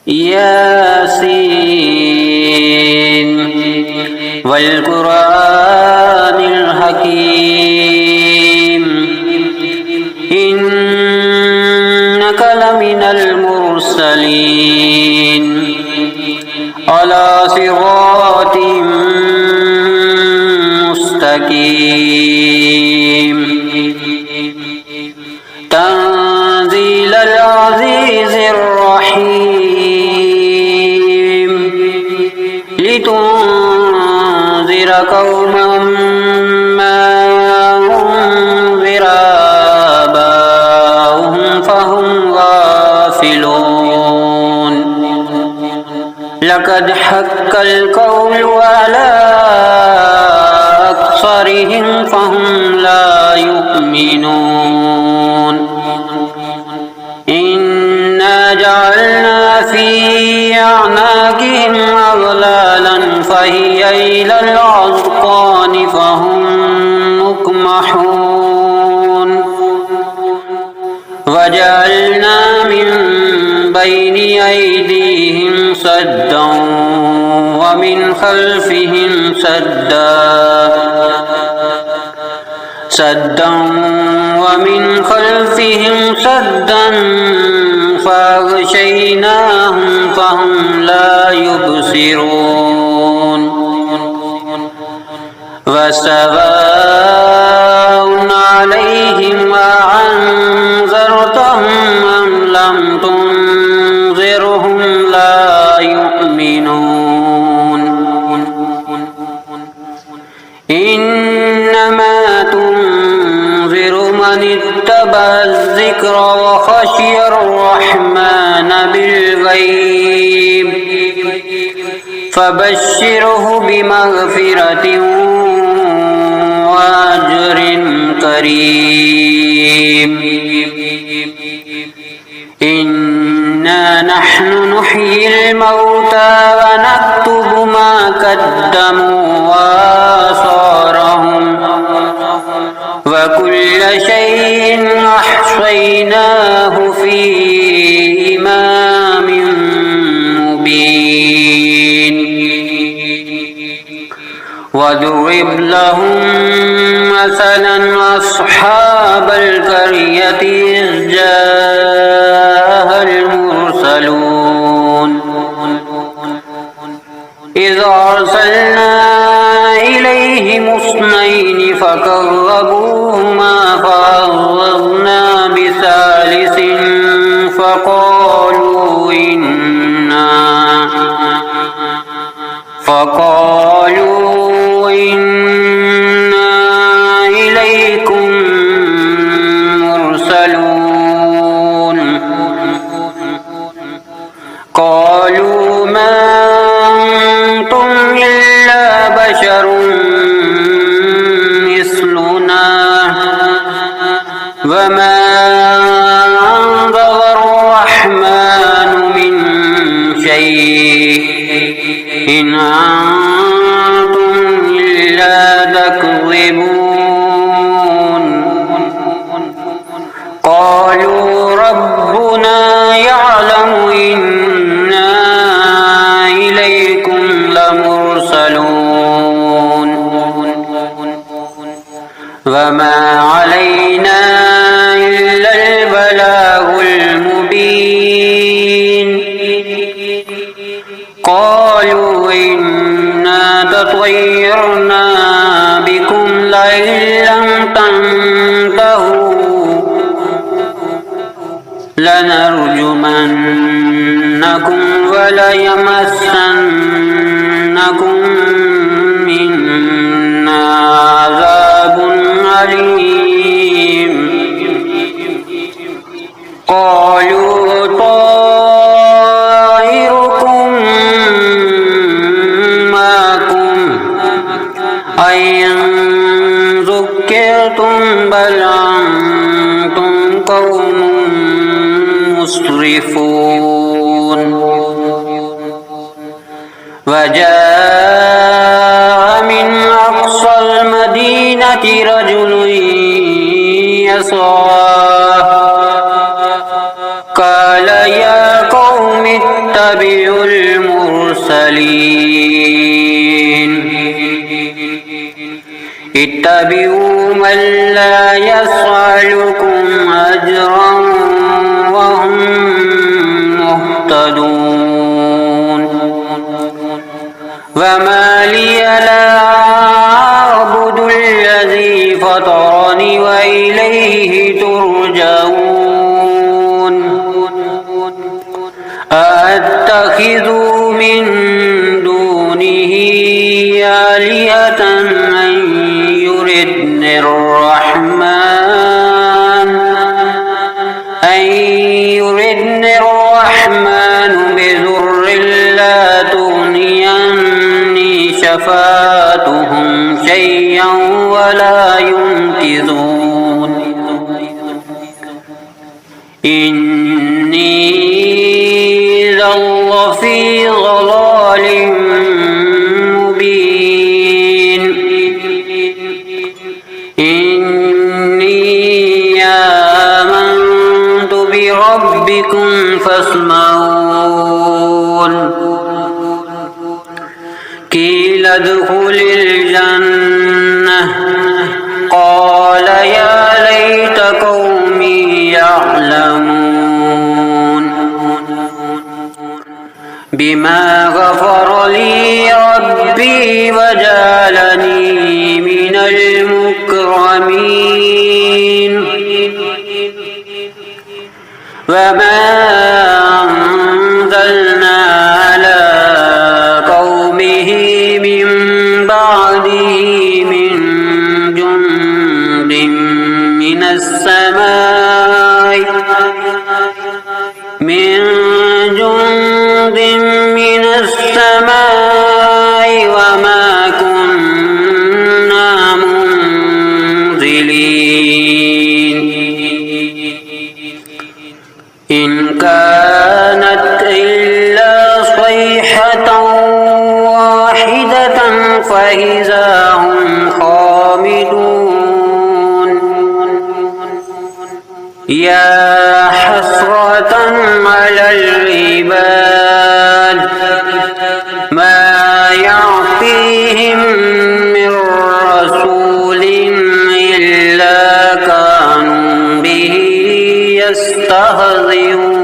ياسين والقرآن الحكيم إنك لمن المرسلين على صراط مستقيم تنزيل العزيز الرحيم لتنذر قوما ما أنذر آباؤهم فهم غافلون لقد حق القول على أكثرهم فهم لا يؤمنون إنا جعلنا في أعناقهم أغلالا فهي إلى الأذقان فهم مقمحون وجعلنا من بين أيديهم سدا ومن خلفهم سدا ومن خلفهم سدا فأغشيناهم فهم لا يبصرون وسواء عليهم أأنذرتهم أم لم تنذرهم لا يؤمنون إنما تنذر من اتبع الذكر وخشي الرحمن بالغيب فبشره بمغفرة وأجر كريم إنا نحن نحيي الموتى ونكتب ما قدموا وآثارهم وكل شيء أحصيناه في إمام مبين واضرب لهم مثلا أصحاب القرية إذ جاءها المرسلون إذ أرسلنا إليهم اثنين فكذبوهما فعززنا بثالث فقالوا إنا إليكم مرسلون قالوا ما أنتم إلا بشر مثلنا وما أنزل الرحمن من شيء إن أنتم إلا تكذبون قالوا ربنا يعلم إنا إليكم لمرسلون وما علينا إلا البلاغ المبين قالوا إنا تطيرنا بكم لئن لم تنتهوا لنرجمنكم وليمسنكم منا عذاب أليم قالوا طائركم معكم أئن ذكرتم بل أنتم قوم مسرفون يتبع المرسلين اتبعوا من لا يسألكم أجرا وهم مهتدون وما لي لا أعبد الذي فطرني وإليه ترجعون أأتخذ من دونه آلهة أن يردني الرحمن بضر لا تغني عني شفاعتهم شيئا ولا ينقذون إني إذا لفي ضلال مبين إني آمنت بربكم فاسمعون قيل ادخل الجنة قال يا ليت قومي يعلمون بما غفر لي ربي وجعلني من المكرمين وما أنزلنا على قومه من بعده من جند من السماء وما كنا منزلين إن كانت إلا صيحة واحدة فإذا هم خامدون يا حسرة على العباد ما يعطيهم من رسول إلا كانوا به يستهزئون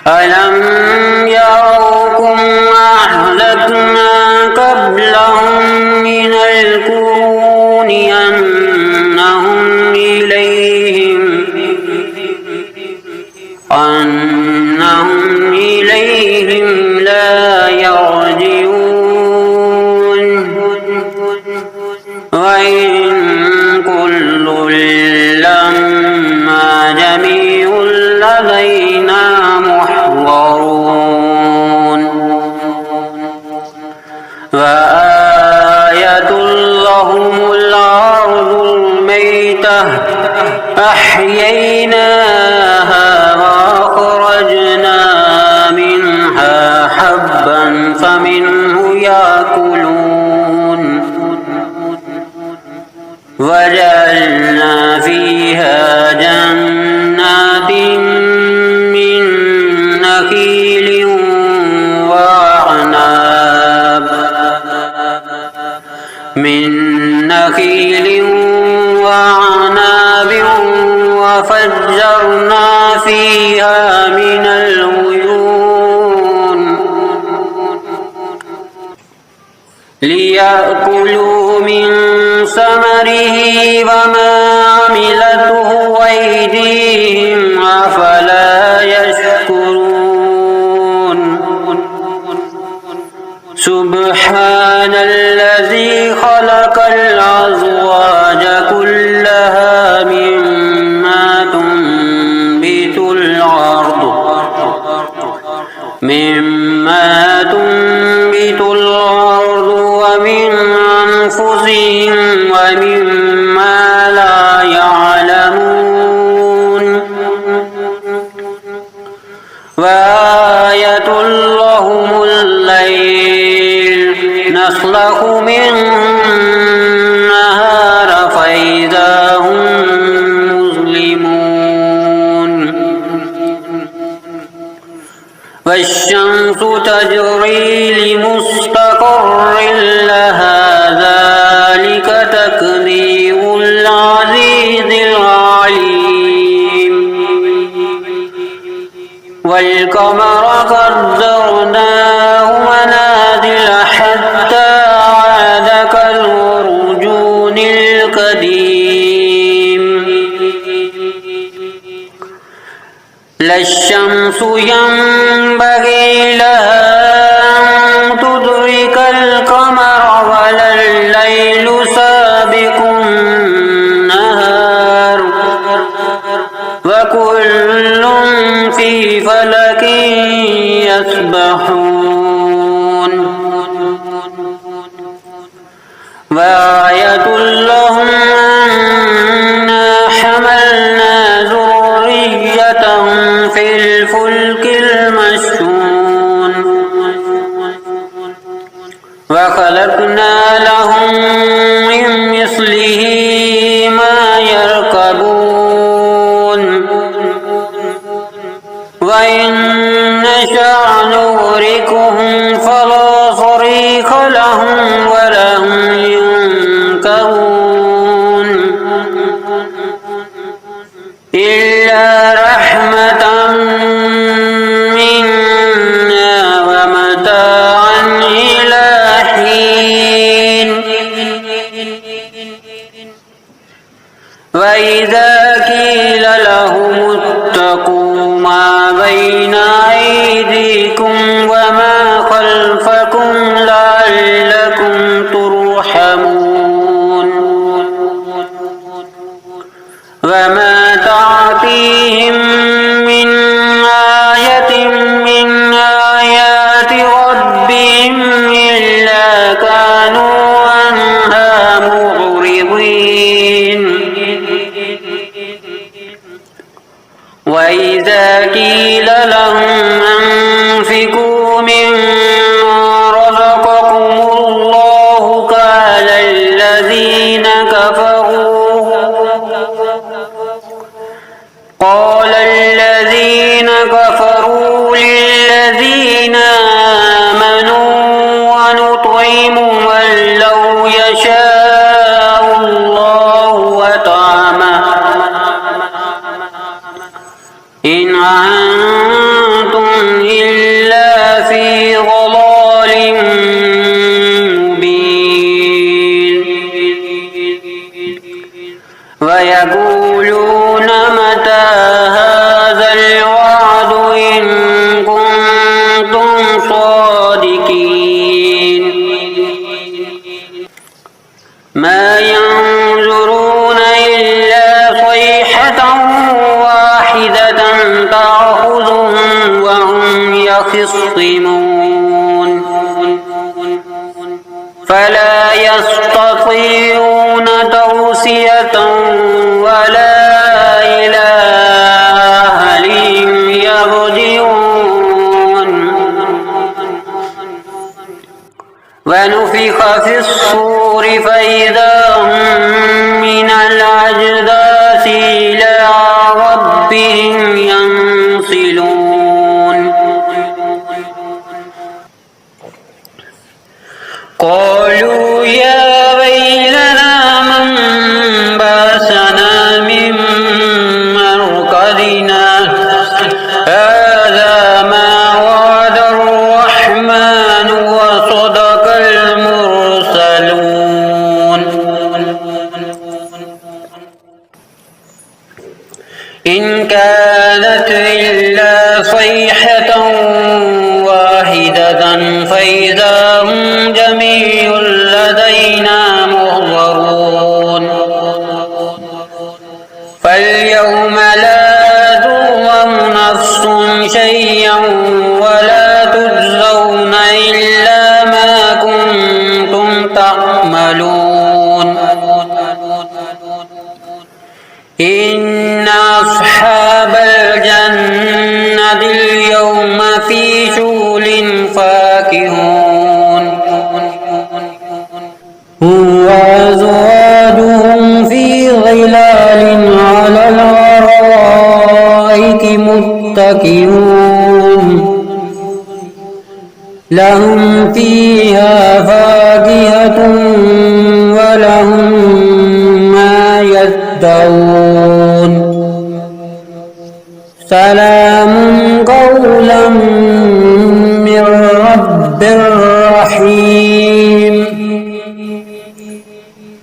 ألم يروكم أهلكنا قبلهم من القرون أنهم إليهم لا يرجعون وإن كل لما جميع لدينا محضرون وآية لهم الأرض الميتة أحييناها وأخرجنا منها حبا فمنه يأكلون وجعلنا فيها جنات من نخيل وعناب وفجرنا فيها من العيون ليأكلوا من ثمره وما عملته أيديهم أفلا يشكرون سبحان الذي خلق الأزواج كلها مما تنبت الأرض ومن أنفسهم ومما لا يعلمون وآية لهم الليل نسلخ منه النهار فإذا هم مظلمون الشمس تجري لمستقر لها ذلك تقدير العزيز العليم والقمر قدرناه منازل حتى عاد كالعرجون القديم لا الشمس ينبغي لها أن تدرك القمر ولا الليل سابق النهار وكل في فلك يسبحون وآية لهم أنا حملنا ذريتهم في الفلك المشحون وخلقنا لهم من مثله ما يركبون وإن نشأ نغرقهم فلا صريخ لهم ولا هم ينقذون إلا رحمة منا ومتاعا إلى حين وإذا قيل لهم اتقوا ما بين أيديكم وما خلفكم لعلكم ترحمون وما تعطيهم من آية من آيات ربهم إلا كانوا عنها معرضين وإذا قيل لهم أنفقوا مما رزقكم الله قال الذين كفروا للذين آمنوا ونطعم من لو يشاء الله وطعمه إن أنتم إلا في ضلال مبين ويقولون متى هذا الوعد إن كنتم صادقين ما ينظرون إلا صيحة واحدة تأخذهم وهم يخصمون فلا يستطيعون توصية ولا إلى أهلهم يرجعون ونفخ في الصور فإذا هم من الأجداث إلى ربهم ينسلون قالوا يا ويلنا من بعثنا من مرقدنا هذا ما وعد الرحمن وصدق المرسلون إن كانت إلا صيحة واحدة فإذا هم جميع لدينا محضرون فاليوم لا تظلم نفس شيئا ولا تجزون إلا ما كنتم تعملون إن أصحاب الجنة اليوم في شغل فاكهون وأزواجهم في ظلال على الأرائك متكئون لهم فيها فاكهة ولهم ما يدعون سلام قولا من رب رحيم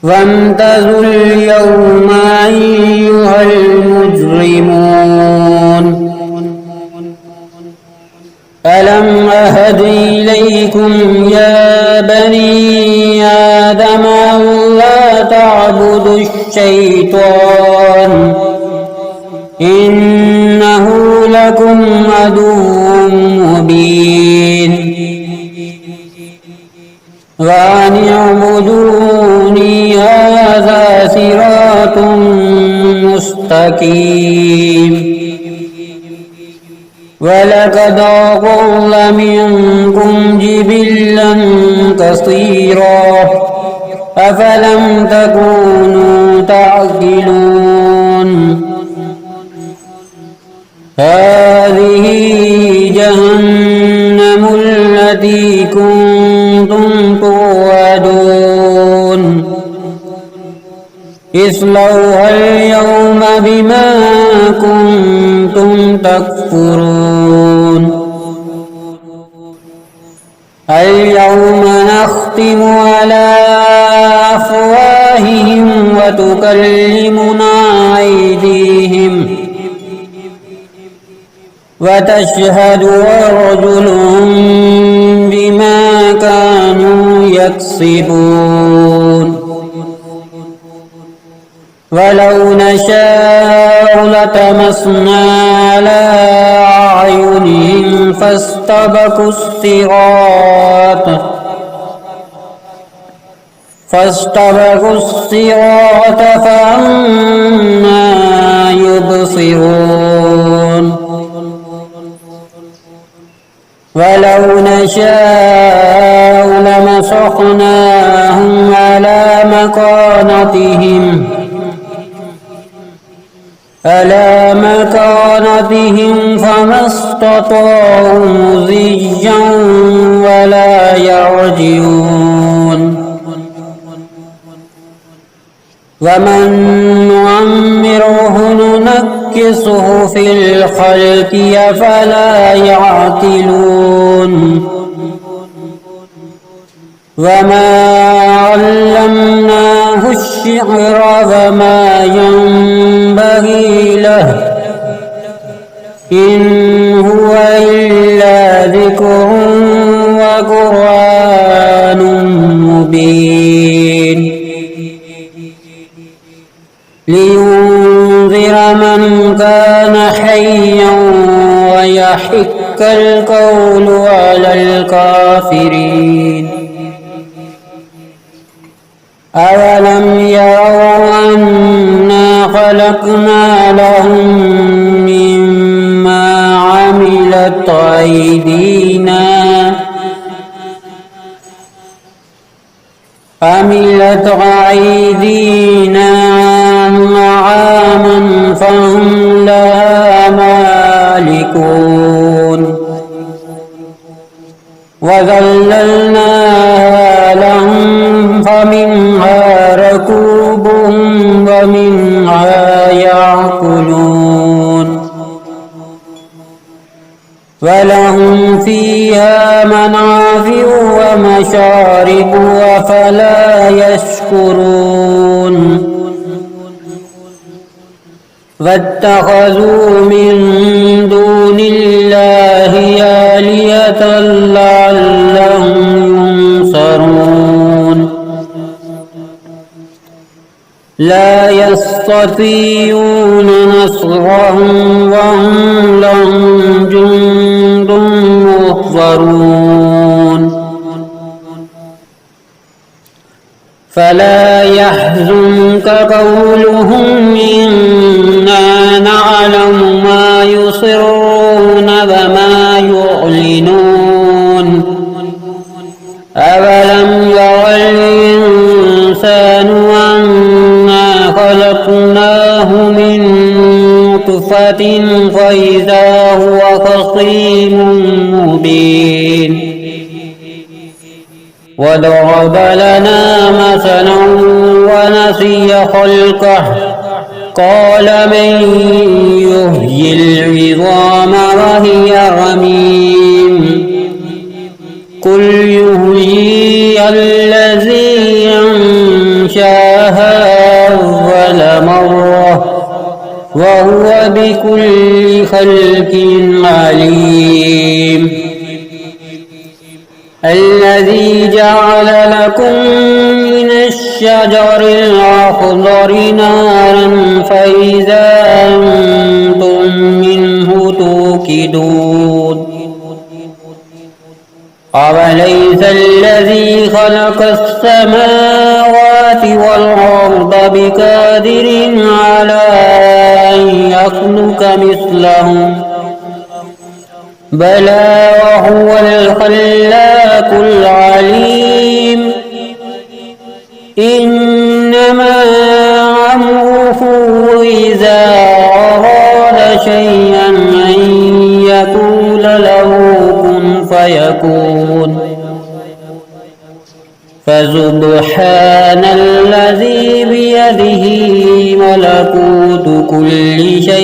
وامتازوا اليوم أيها المجرمون ألم أهد إليكم يا بني آدم ألا تعبدوا الشيطان إنه لكم عدو مبين وأن اعبدوني هذا صراط مستقيم ولقد أضل منكم جبلا كثيرا أفلم تكونوا تعقلون هذه جهنم التي كنتم توعدون اصلوها اليوم بما كنتم تكفرون اليوم نختم على أفواههم وتكلمنا أيديهم وتشهد أرجلهم بما كانوا يكسبون ولو نشاء لطمسنا على أعينهم فاستبقوا الصراط فأنى يبصرون ولو نشاء لمسخناهم على مكانتهم فما استطاعوا مضيا ولا يرجعون ومن نعمره ننكسه في الخلق أفلا يعقلون وما علمناه الشعر وما ينبغي له إن هو إلا ذكر وقرآن مبين لينذر من كان حيا ويحق القول على الكافرين أولم يروا أنا خلقنا لهم مما عملت أيدينا نعاما فهم لها مالكون وذللناها لهم فمنها ركوبهم ومنها يأكلون ولهم فيها منافع ومشارب أفلا يشكرون واتخذوا من دون الله آلهة لعلهم ينصرون لا يستطيعون نصرهم وهم لهم جند محضرون فلا يحزنك قولهم إنا نعلم ما يصرون وما يعلنون أولم ير الإنسان أنا خلقناه من نطفة فإذا هو خصيم مبين وضرب لنا مثلا ونسي خلقه قال من يحيي العظام وهي رميم قل يحييها الذي أنشاها أول مرة وهو بكل خلق عليم الذي جعل لكم من الشجر الأخضر نارا فإذا أنتم منه توقدون أوليس الذي خلق السماوات والأرض بقادر على أن يخلق مثلهم بلى وهو الخلاق العليم إنما أمره إذا أراد شيئا أن يقول له كن فيكون فسبحان الذي بيده ملكوت كل شيء